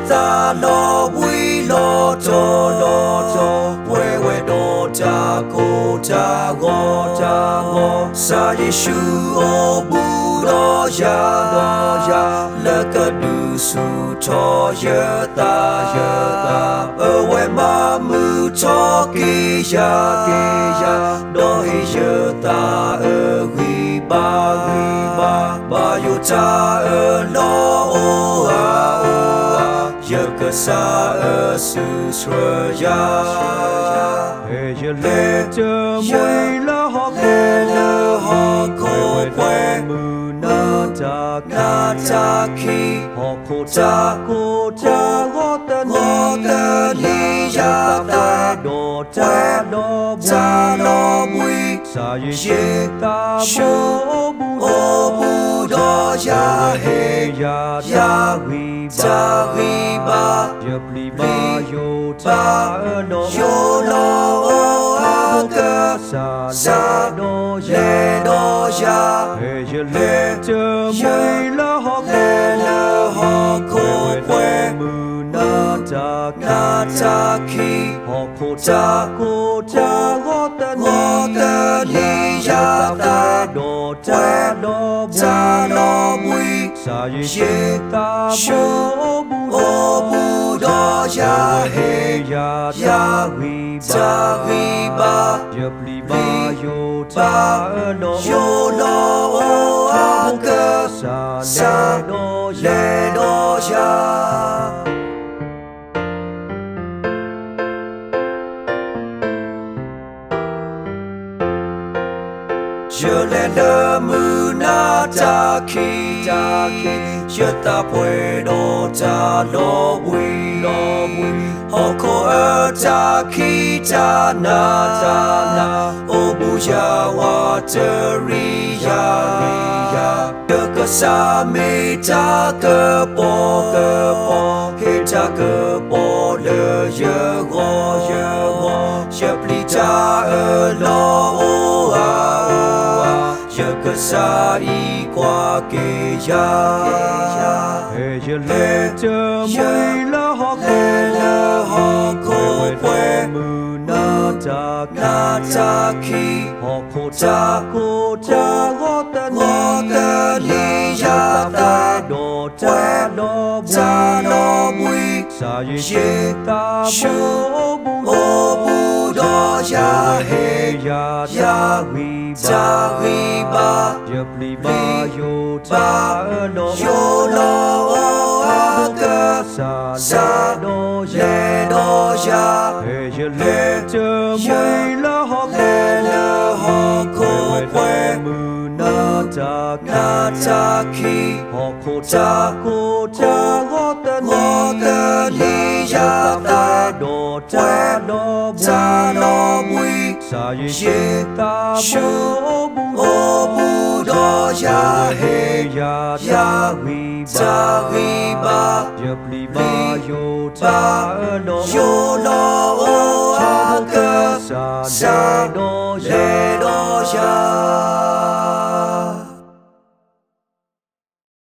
ta lo vui lo cho quê quê đồ cha cô cha go sa Giêsu ô bu đó ya lỡ cả du su cho giờ ta ở quê mà mưu cho kia đó giờ ta ở ghi ba yo cha ở lo giờ cơ sa ở su ya giờ lệ chờ mùi lỡ họ cô quê na cha khi họ cô cha ngó tên đi ya ta đồ cha lo bui sa ye ta ô bu đó ya he ya vi ba yo cha yo lo cơ sa lệ do ya lệ chờ mùi lỡ họ cô quê na cha khi họ cô cha ngó tên đi ya ta đồ cha lo bui sa ye ta ô bu đó ya he ya vi ba yo lo cơ sa lệ do ya giờ lên đơ mưa na cha khi giờ ta quê đồ cha lo bui họ cô ở cha khi cha na ô bu ya wa ri ya cơ sa mê cha cơ po he cha cơ po le giờ go giờ pli cha ở lo cơ sa y qua kê ya lệ chờ mùi lỡ họ cô quê na cha khi họ cô cha ngó tên đi ya ta đồ cha lo bui sa ye ta ô bu đó ya he ya vi ba yo lo cơ sa lệ do ya lệ chờ mùi lỡ họ cô quê na cha khi họ cô cha ngó tên đi ya ta đồ cha lo bui sa ye ta ô bu đó ya he ya vi ba yo lo cơ sa lệ do ya